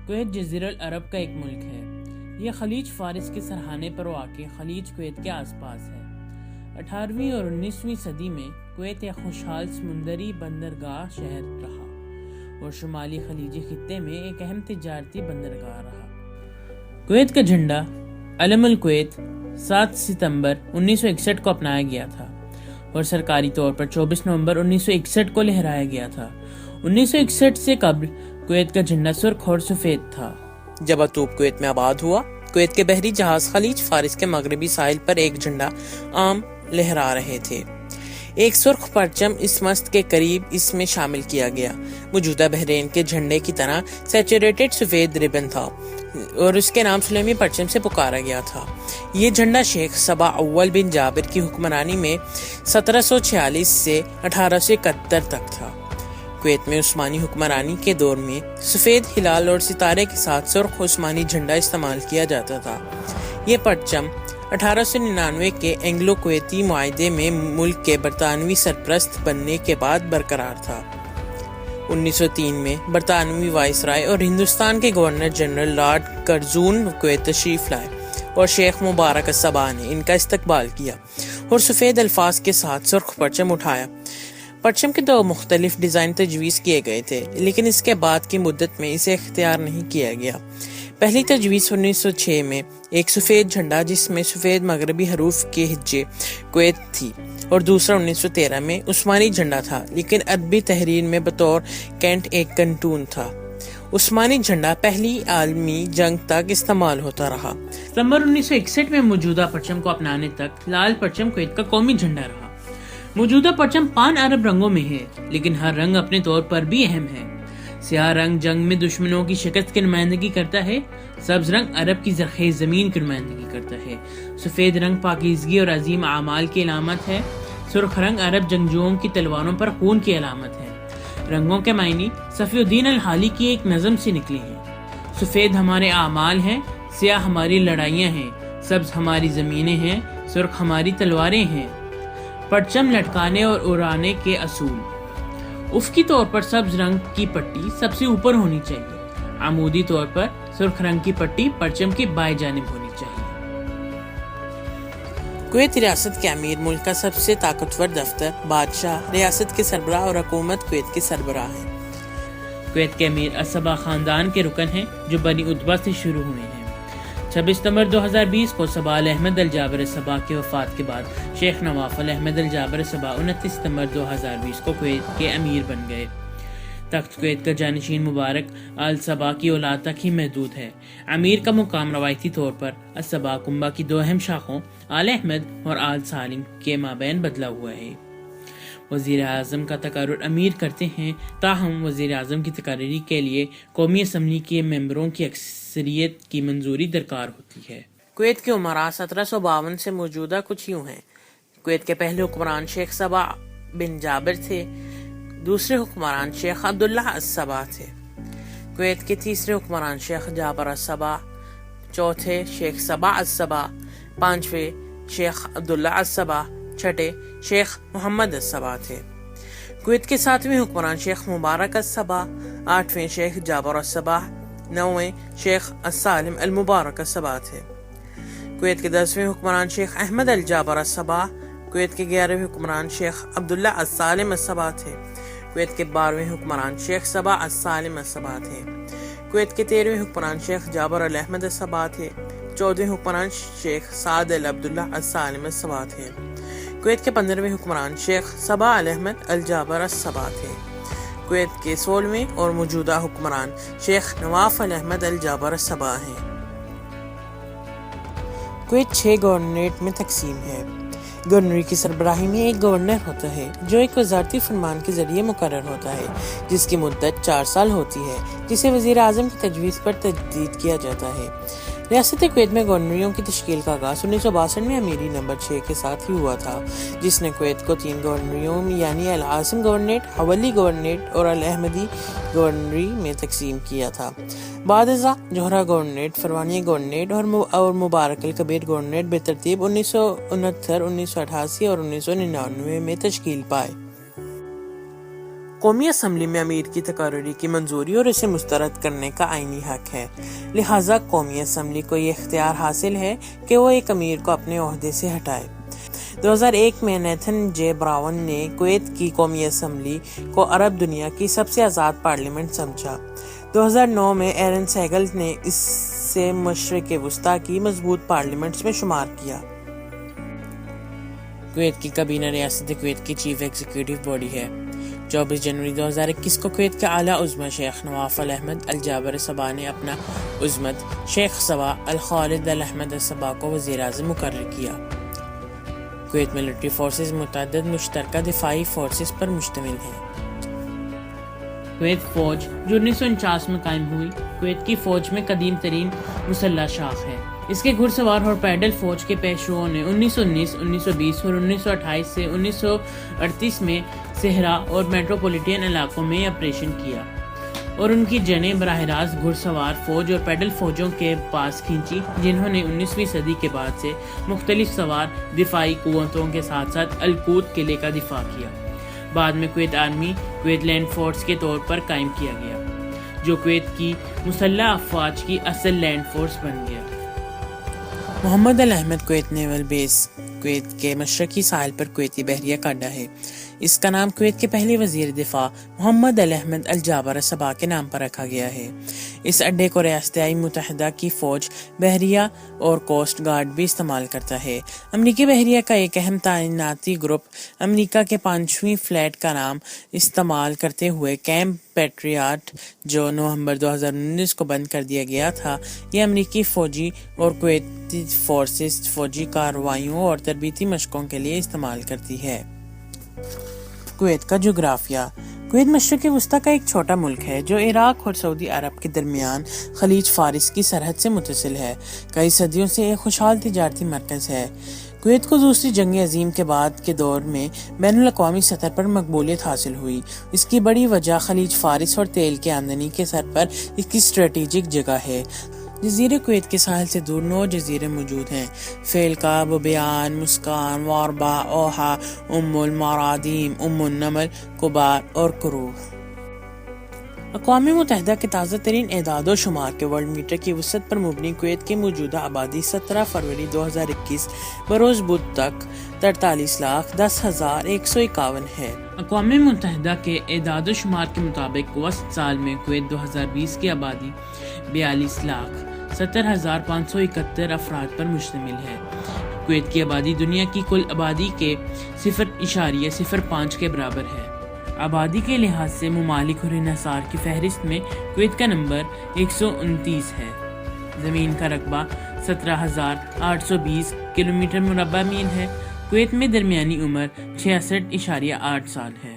Kuwait جزیرہ العرب کا ایک ملک ہے۔ یہ خلیج فارس کے سرحانے پر واقع خلیج کویت کے آس پاس ہے۔ 18ویں اور 19ویں صدی میں کویت ایک خوشحال سمندری بندرگاہ شہر رہا اور شمالی خلیجی خطے میں ایک اہم تجارتی بندرگاہ رہا۔ کویت کا جھنڈا علم الکویت 7 ستمبر 1961 کو اپنایا گیا تھا اور سرکاری طور پر 24 نومبر 1961 کو لہرایا گیا تھا۔ 1961 سے قبل کویت کا جھنڈا سرخ اور سفید تھا۔ جب اتوب کویت میں آباد ہوا، کویت کے بحری جہاز خلیج فارس کے مغربی ساحل پر ایک جھنڈا عام لہرا رہے تھے۔ ایک سرخ پرچم اس مست کے قریب اس میں شامل کیا گیا۔ موجودہ بحرین کے جھنڈے کی طرح سیچوریٹڈ سفید ربن تھا اور اس کے نام سلیمی پرچم سے پکارا گیا تھا۔ یہ جھنڈا شیخ صبا اول بن جابر کی حکمرانی میں 1746 سے 1871 تک تھا۔ کویت میں عثمانی حکمرانی کے دور میں سفید ہلال اور ستارے کے ساتھ سرخ عثمانی جھنڈا استعمال کیا جاتا تھا۔ یہ پرچم 1899 کے اینگلو کویتی معاہدے میں ملک کے برطانوی سرپرست بننے کے بعد برقرار تھا۔ 1903 میں برطانوی وائسرائے اور ہندوستان کے گورنر جنرل لارڈ کرزون کویت تشریف لائے اور شیخ مبارک الصباح نے ان کا استقبال کیا اور سفید الفاظ کے ساتھ سرخ پرچم اٹھایا۔ پرچم کے 2 مختلف ڈیزائن تجویز کیے گئے تھے، لیکن اس کے بعد کی مدت میں اسے اختیار نہیں کیا گیا۔ پہلی تجویز 1906 میں ایک سفید جھنڈا جس میں سفید مغربی حروف کے ہجے کویت تھی، اور دوسرا 1913 میں عثمانی جھنڈا تھا، لیکن ادبی تحریر میں بطور کینٹ ایک کنٹون تھا۔ عثمانی جھنڈا پہلی عالمی جنگ تک استعمال ہوتا رہا۔ ستمبر 1961 میں موجودہ پرچم کو اپنانے تک لال پرچم کویت کا قومی جھنڈا رہا۔ موجودہ پرچم 5 عرب رنگوں میں ہے، لیکن ہر رنگ اپنے طور پر بھی اہم ہے۔ سیاہ رنگ جنگ میں دشمنوں کی شکست کی نمائندگی کرتا ہے، سبز رنگ عرب کی زرخیز زمین کی نمائندگی کرتا ہے، سفید رنگ پاکیزگی اور عظیم اعمال کی علامت ہے، سرخ رنگ عرب جنگجوؤں کی تلواروں پر خون کی علامت ہے۔ رنگوں کے معنی صفی الدین الحالی کی ایک نظم سے نکلے ہیں۔ سفید ہمارے اعمال ہیں، سیاہ ہماری لڑائیاں ہیں، سبز ہماری زمینیں ہیں، سرخ ہماری تلواریں ہیں۔ پرچم لٹکانے اور اڑانے کے اصول: افقی طور پر سبز رنگ کی پٹی سب سے اوپر ہونی چاہیے۔ عمودی طور پر سرخ رنگ کی پٹی پرچم کی بائیں جانب ہونی چاہیے۔ کویت ریاست کے امیر ملک کا سب سے طاقتور دفتر، بادشاہ، ریاست کے سربراہ اور حکومت کویت کے سربراہ ہیں۔ کویت کے امیر الصبا خاندان کے رکن ہیں جو بنی عتبہ سے شروع ہوئے ہیں۔ 26 ستمبر 2020 کو صبا احمد الجابر الصبا کی وفات کے بعد شیخ نواف احمد الجابر الصبا 29 ستمبر 2020 کو کویت کے امیر بن گئے۔ تخت کویت کا جانشین مبارک آل صبا کی اولاد تک ہی محدود ہے۔ امیر کا مقام روایتی طور پر الصبا کنبہ کی 2 اہم شاخوں آل احمد اور آل سالم کے مابین بدلا ہوا ہے۔ وزیر اعظم کا تقرر امیر کرتے ہیں، تاہم وزیر اعظم کی تقرری کے لیے قومی اسمبلی کے ممبروں کی اکثریت کی منظوری درکار ہوتی ہے۔ کویت کے امراء 1752 سے موجودہ کچھ یوں ہیں۔ کویت کے پہلے حکمران شیخ صبا بن جابر تھے، دوسرے حکمران شیخ عبداللہ الصبا تھے، کویت کے تیسرے حکمران شیخ جابر الصبا، چوتھے شیخ صبا الصبا، پانچویں شیخ عبداللہ الصبا، چھٹے شیخ محمد الصبا تھے۔ کویت کے 7ویں حکمران شیخ مبارک الصبا، 8ویں شیخ جابر الصبا، 9ویں شیخ السالم المبارک الصبا تھے۔ کویت کے 10ویں حکمران شیخ احمد الجابر الصبا، کویت کے 11ویں حکمران شیخ عبداللہ السالم الصبا تھے، کویت کے 12ویں حکمران شیخ صبا السالم الصبا تھے، کویت کے 13ویں حکمران شیخ جابر احمد الصبا تھے، 14ویں حکمران شیخ سعد عبداللہ السالم الصبا تھے، کویت کے 15ویں حکمران شیخ صبا احمد الجابر الصبا تھے، کویت کے 16ویں اور موجودہ حکمران شیخ نواف احمد الجابر الصبا ہیں۔ کویت 6 گورنریٹ میں تقسیم ہے۔ گورنری کی سربراہی میں ایک گورنر ہوتا ہے جو ایک وزارتی فرمان کے ذریعے مقرر ہوتا ہے، جس کی مدت 4 سال ہوتی ہے، جسے وزیر اعظم کی تجویز پر تجدید کیا جاتا ہے۔ ریاست کویت میں گورنریوں کی تشکیل کا آغاز 1962 میں امیری نمبر 6 کے ساتھ ہی ہوا تھا، جس نے کویت کو 3 گورنریوں یعنی العاصم گورنریٹ، حولی گورنریٹ اور الاحمدی گورنری میں تقسیم کیا تھا۔ بعد ازاں جوہرہ گورنریٹ، فروانیہ گورنریٹ اور مبارک الکبیر گورنریٹ بترتیب 1969، 1988 اور 1999 میں تشکیل پائے۔ قومی اسمبلی میں امیر کی تقرری کی منظوری اور اسے مسترد کرنے کا آئینی حق ہے، لہٰذا قومی اسمبلی کو یہ اختیار حاصل ہے کہ وہ ایک امیر کو اپنے عہدے سے ہٹائے۔ 2001 میں نیتھن جے براون نے کویت کی قومی اسمبلی کو عرب دنیا کی سب سے آزاد پارلیمنٹ سمجھا۔ 2009 میں ایرن سیگل نے اسے مشرق وسطیٰ کی مضبوط پارلیمنٹس میں شمار کیا۔ کویت کی کابینہ ریاست کویت کی چیف ایگزیکٹو باڈی ہے۔ 24 جنوری 2021 کو کویت کے اعلیٰ عظمی شیخ نواف الاحمد الجابر صبا نے اپنا عظمت شیخ صبا الخالد الاحمد الصبا کو وزیر اعظم مقرر کیا۔ کویت ملٹری فورسز متعدد مشترکہ دفاعی فورسز پر مشتمل ہیں۔ کویت فوج جو 1949 میں قائم ہوئی، کویت کی فوج میں قدیم ترین مسلح شاخ ہے۔ اس کے گھڑ سوار اور پیدل فوج کے پیشروؤں نے 1919، 1920 اور 1928 سے 1938 میں صحرا اور میٹروپولیٹن علاقوں میں آپریشن کیا اور ان کی جنیں براہ راست گھڑ سوار فوج اور پیدل فوجوں کے پاس کھینچی، جنہوں نے 19ویں صدی کے بعد سے مختلف سوار دفاعی قوتوں کے ساتھ ساتھ القوت قلعے کا دفاع کیا۔ بعد میں Kuwait army Kuwait land force کے طور پر قائم کیا گیا، جو کویت کی مسلح افواج کی اصل لینڈ فورس بن گیا۔ محمد الاحمد کویت نیول بیس کویت کے مشرقی ساحل پر کویتی بحریہ کا اڈا ہے۔ اس کا نام کویت کے پہلے وزیر دفاع محمد الاحمد الجابر صبا کے نام پر رکھا گیا ہے۔ اس اڈے کو ریاستہائے متحدہ کی فوج، بحریہ اور کوسٹ گارڈ بھی استعمال کرتا ہے۔ امریکی بحریہ کا ایک اہم تعیناتی گروپ امریکہ کے 5ویں فلیٹ کا نام استعمال کرتے ہوئے کیمپ پیٹریاٹ، جو نومبر 2019 کو بند کر دیا گیا تھا، یہ امریکی فوجی اور کویتی فورسز فوجی کارروائیوں اور تربیتی مشقوں کے لیے استعمال کرتی ہے۔ کویت کا جغرافیہ۔ کویت مشرق وسطیٰ کا ایک چھوٹا ملک ہے جو عراق اور سعودی عرب کے درمیان خلیج فارس کی سرحد سے متصل ہے۔ کئی صدیوں سے ایک خوشحال تجارتی مرکز ہے۔ کویت کو دوسری جنگ عظیم کے بعد کے دور میں بین الاقوامی سطح پر مقبولیت حاصل ہوئی۔ اس کی بڑی وجہ خلیج فارس اور تیل کی آمدنی کے سر پر اس کی اسٹریٹجک جگہ ہے۔ جزیرے کویت کے ساحل سے دور 9 جزیرے موجود ہیں: فیلکا، بوبیان، مسکان، واربا، اوہا، ام المارادیم، ام النمل، کبار اور کرو۔ اقوام متحدہ کے تازہ ترین اعداد و شمار کے ورلڈ میٹر کی وسعت پر مبنی کویت کی موجودہ آبادی 17 فروری 2021 بروز بدھ تک 43,10,151 ہے۔ اقوام متحدہ کے اعداد و شمار کے مطابق وسط سال میں کویت 2020 کی آبادی 42,70,571 افراد پر مشتمل ہے۔ کویت کی آبادی دنیا کی کل آبادی کے 0.05 کے برابر ہے۔ آبادی کے لحاظ سے ممالک اور انحصار کی فہرست میں کویت کا نمبر 129 ہے۔ زمین کا رقبہ 17,820 کلومیٹر مربع میل ہے۔ کویت میں درمیانی عمر 66.8 سال ہے۔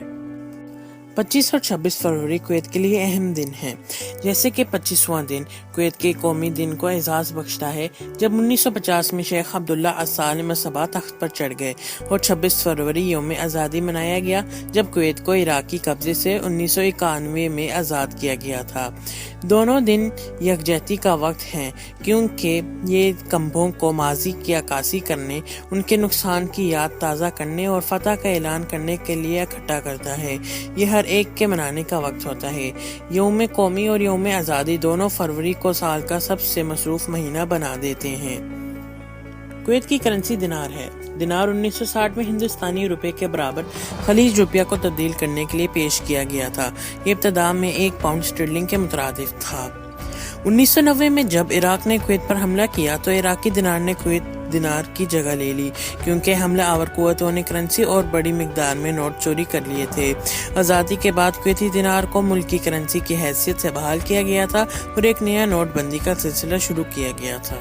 25 اور 26 فروری کویت کے لیے اہم دن ہیں، جیسے کہ 25واں دن کویت کے قومی دن کو اعزاز بخشتا ہے جب 1950 میں شیخ عبداللہ الثانی صبا تخت پر چڑھ گئے، اور 26 فروری یوم آزادی منایا گیا جب کویت کو عراقی قبضے سے 1991 میں آزاد کیا گیا تھا۔ دونوں دن یکجہتی کا وقت ہیں کیونکہ یہ کمبوں کو ماضی کی عکاسی کرنے، ان کے نقصان کی یاد تازہ کرنے اور فتح کا اعلان کرنے کے لیے اکٹھا کرتا ہے۔ یہ ہر ایک کے منانے کا وقت ہوتا ہے۔ یوم قومی اور یوم آزادی دونوں فروری کو سال کا سب سے مصروف مہینہ بنا دیتے ہیں۔ کویت کی کرنسی دینار ہے۔ دینار 1960 میں ہندوستانی روپے کے برابر خلیج روپیہ کو تبدیل کرنے کے لیے پیش کیا گیا تھا۔ یہ ابتدا میں 1 پاؤنڈ اسٹرلنگ کے مترادف تھا۔ 1990 میں جب عراق نے کویت پر حملہ کیا تو عراقی دینار نے کویت دینار کی جگہ لے لی، کیونکہ حملہ آور قوتوں نے کرنسی اور بڑی مقدار میں نوٹ چوری کر لیے تھے۔ آزادی کے بعد کویتی دینار کو ملکی کرنسی کی حیثیت سے بحال کیا گیا تھا اور ایک نیا نوٹ بندی کا سلسلہ شروع کیا گیا تھا۔